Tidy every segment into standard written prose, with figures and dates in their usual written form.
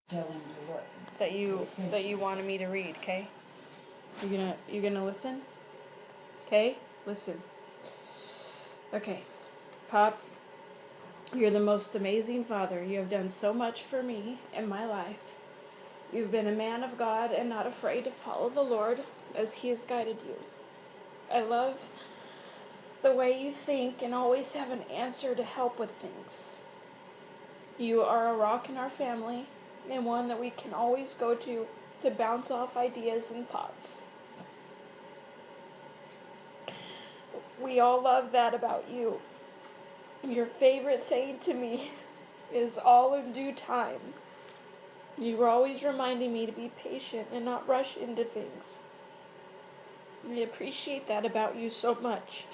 Tell him to what? that you wanted me to read, okay? You're gonna listen? Okay? Listen. Okay. Pop, you're the most amazing father. You have done so much for me in my life. You've been a man of God and not afraid to follow the Lord as He has guided you. I love the way you think and always have an answer to help with things. You are a rock in our family and one that we can always go to bounce off ideas and thoughts. We all love that about you. Your favorite saying to me is all in due time. You were always reminding me to be patient and not rush into things. I appreciate that about you so much,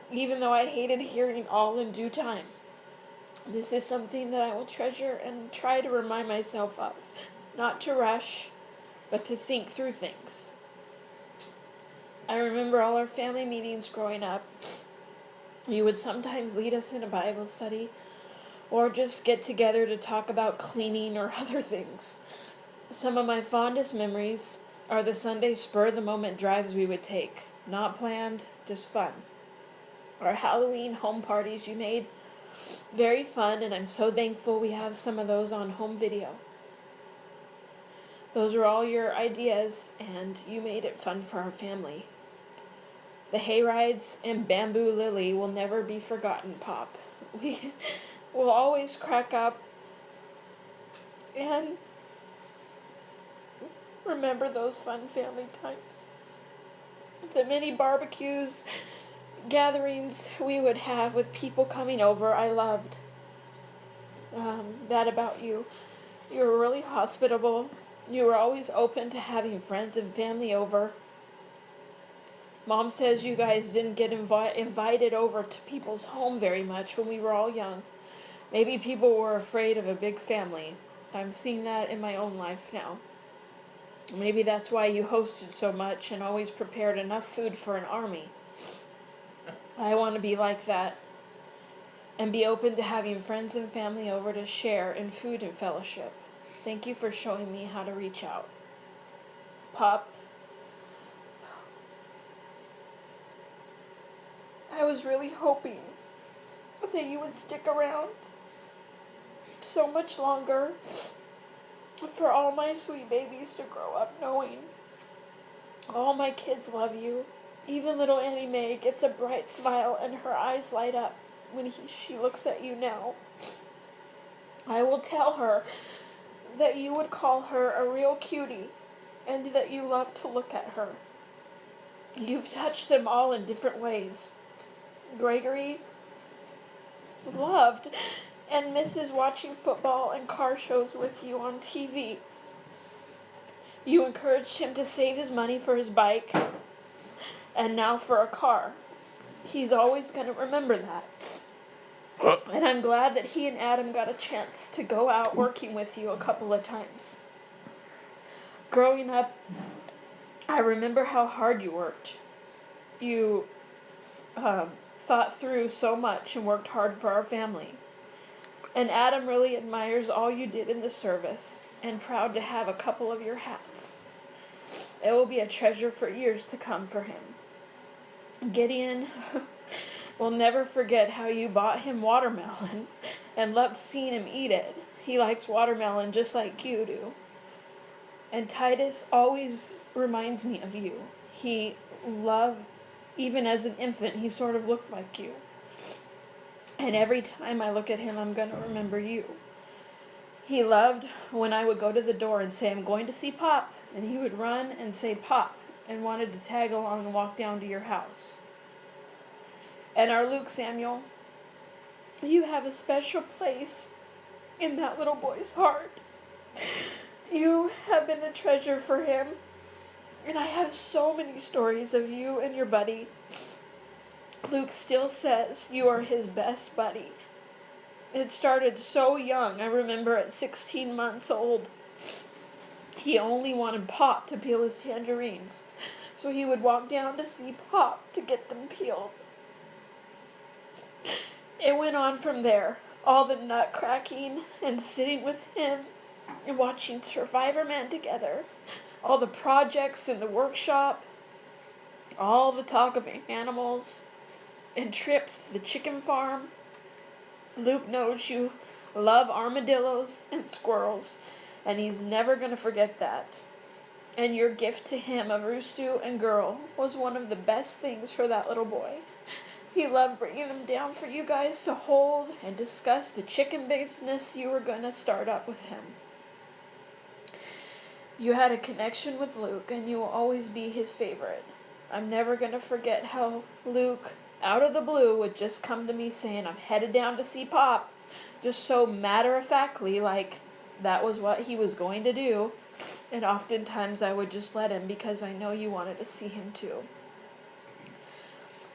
even though I hated hearing all in due time. This is something that I will treasure and try to remind myself of. Not to rush, but to think through things. I remember all our family meetings growing up. You would sometimes lead us in a Bible study or just get together to talk about cleaning or other things. Some of my fondest memories are the Sunday spur-of-the-moment drives we would take. Not planned, just fun. Our Halloween home parties you made, very fun, and I'm so thankful we have some of those on home video. Those were all your ideas, and you made it fun for our family. The hay rides and Bamboo Lily will never be forgotten, Pop. We will always crack up and remember those fun family times. The many barbecues, gatherings we would have with people coming over, I loved. That about you. You were really hospitable. You were always open to having friends and family over. Mom says you guys didn't get invited over to people's home very much when we were all young. Maybe people were afraid of a big family. I'm seeing that in my own life now. Maybe that's why you hosted so much and always prepared enough food for an army. I want to be like that and be open to having friends and family over to share in food and fellowship. Thank you for showing me how to reach out. Pop, I was really hoping that you would stick around so much longer for all my sweet babies to grow up knowing all my kids love you. Even little Annie Mae gets a bright smile and her eyes light up when she looks at you now. I will tell her that you would call her a real cutie and that you love to look at her. You've touched them all in different ways. Gregory loved and misses watching football and car shows with you on TV. You encouraged him to save his money for his bike and now for a car. He's always going to remember that. And I'm glad that he and Adam got a chance to go out working with you a couple of times. Growing up, I remember how hard you worked. You thought through so much and worked hard for our family. And Adam really admires all you did in the service and proud to have a couple of your hats. It will be a treasure for years to come for him. Gideon will never forget how you bought him watermelon and loved seeing him eat it. He likes watermelon just like you do. And Titus always reminds me of you. He loved, even as an infant, he sort of looked like you. And every time I look at him, I'm going to remember you. He loved when I would go to the door and say, I'm going to see Pop. And he would run and say, Pop, and wanted to tag along and walk down to your house. And our Luke Samuel, you have a special place in that little boy's heart. You have been a treasure for him. And I have so many stories of you and your buddy. Luke still says you are his best buddy. It started so young. I remember at 16 months old, he only wanted Pop to peel his tangerines. So he would walk down to see Pop to get them peeled. It went on from there. All the nut cracking and sitting with him and watching Survivor Man together, all the projects in the workshop, all the talk of animals, and trips to the chicken farm. Luke knows you love armadillos and squirrels, and he's never going to forget that. And your gift to him of Roostu and Girl was one of the best things for that little boy. He loved bringing them down for you guys to hold and discuss the chicken business you were going to start up with him. You had a connection with Luke, and you will always be his favorite. I'm never going to forget how Luke, out of the blue, would just come to me saying, I'm headed down to see Pop. Just so matter-of-factly, like that was what he was going to do. And oftentimes I would just let him because I know you wanted to see him too.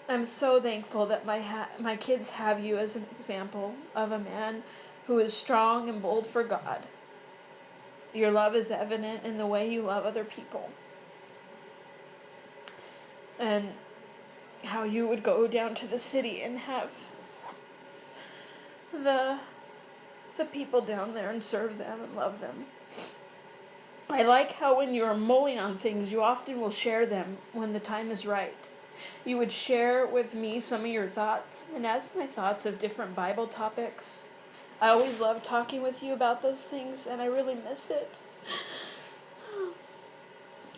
I'm so thankful that my kids have you as an example of a man who is strong and bold for God. Your love is evident in the way you love other people. And how you would go down to the city and have the people down there and serve them and love them. I like how when you are mulling on things, you often will share them when the time is right. You would share with me some of your thoughts and ask my thoughts of different Bible topics. I always love talking with you about those things, and I really miss it.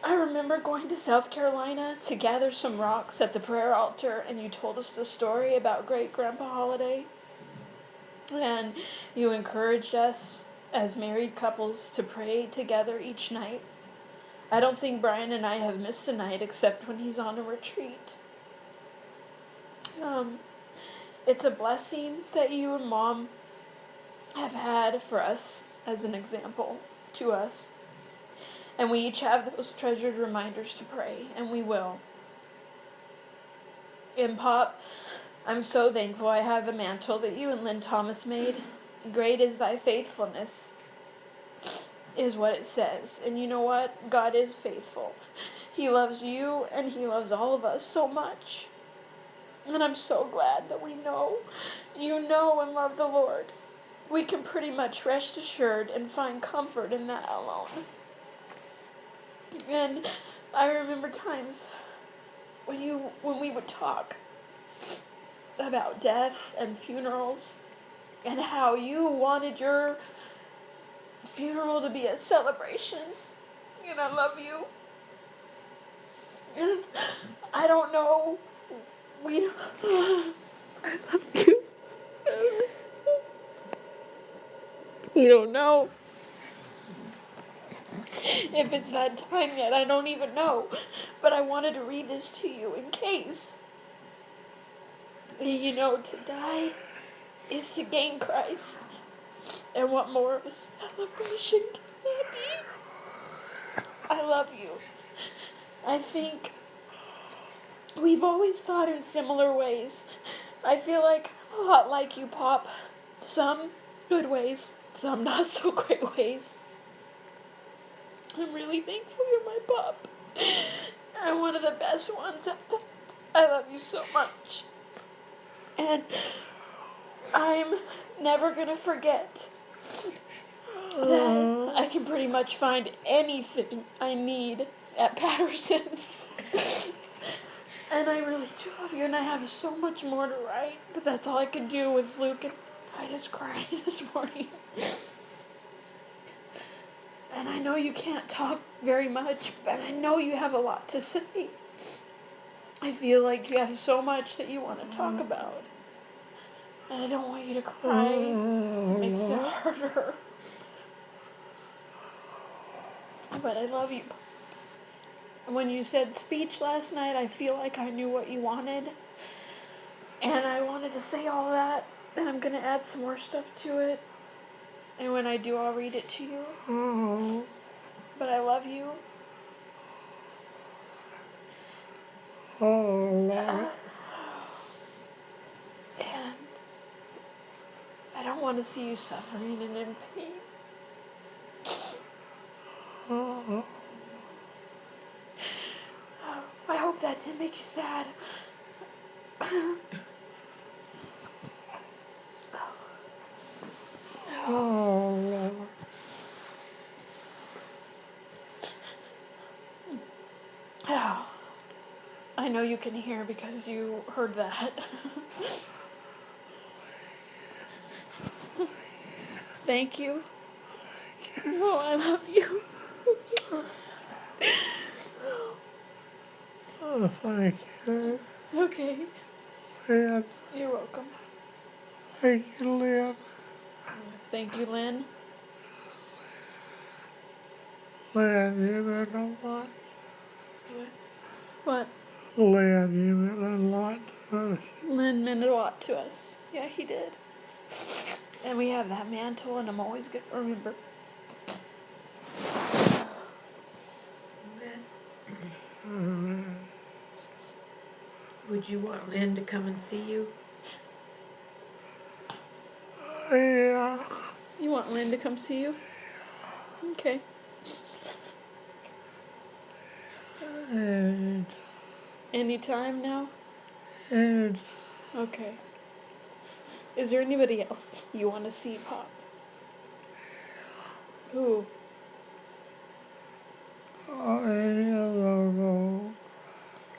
I remember going to South Carolina to gather some rocks at the prayer altar, and you told us the story about Great-Grandpa Holiday. And you encouraged us as married couples to pray together each night. I don't think Brian and I have missed a night except when he's on a retreat. It's a blessing that you and Mom have had for us as an example to us. And we each have those treasured reminders to pray, and we will. And Pop, I'm so thankful I have the mantle that you and Lynn Thomas made. Great is thy faithfulness, is what it says. And you know what? God is faithful. He loves you, and he loves all of us so much. And I'm so glad that we know, you know and love the Lord. We can pretty much rest assured and find comfort in that alone. And I remember times when we would talk about death and funerals and how you wanted your funeral to be a celebration. And I love you. And I don't know. I love you. You don't know if it's that time yet. I don't even know. But I wanted to read this to you in case. You know, to die is to gain Christ. And what more of a celebration can that be? I love you. I think we've always thought in similar ways. I feel like a lot like you, Pop. Some good ways, some not so great ways. I'm really thankful you're my Pop. And one of the best ones at that. I love you so much. And I'm never gonna forget that I can pretty much find anything I need at Patterson's. And I really do love you, and I have so much more to write, but that's all I could do with Luke and Titus crying this morning. And I know you can't talk very much, but I know you have a lot to say. I feel like you have so much that you want to talk about. And I don't want you to cry, so it makes it harder. But I love you. When you said speech last night, I feel like I knew what you wanted. And I wanted to say all that. And I'm going to add some more stuff to it. And when I do, I'll read it to you. But I love you. And I don't want to see you suffering and in pain. I hope that didn't make you sad. Oh, I know you can hear because you heard that. Thank you. Oh, I love you. Oh, thank you, Okay, Lynn. you're welcome. Thank you, Lynn. Thank you, Lynn. Lynn, you meant a lot. What? Lynn, you meant a lot to us. Lynn meant a lot to us. Yeah, he did. And we have that mantle, and I'm always going to remember. Would you want Lynn to come and see you? Yeah, You want Lynn to come see you? Okay. and, Anytime now? and Okay. Is there anybody else you want to see, Pop? Who? any of those,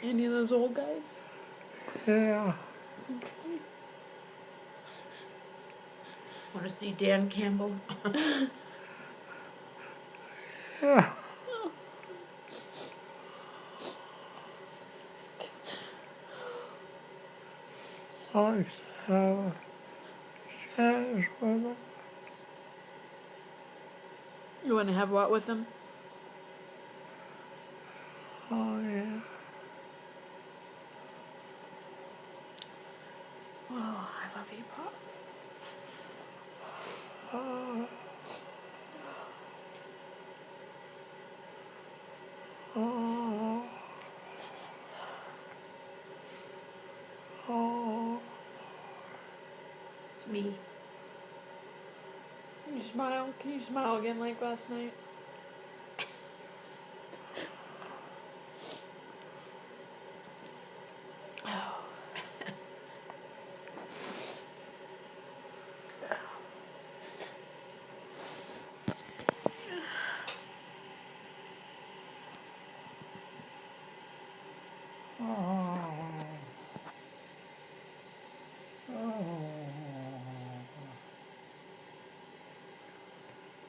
Any of those old guys? yeah, Okay. Want to see Dan Campbell? yeah. Like to have a chance with them. You want to have what with him? Oh, yeah. Oh, I love you, Pop. Oh, oh, oh. It's me. You smile? Can you smile again like last night? Oh. Oh.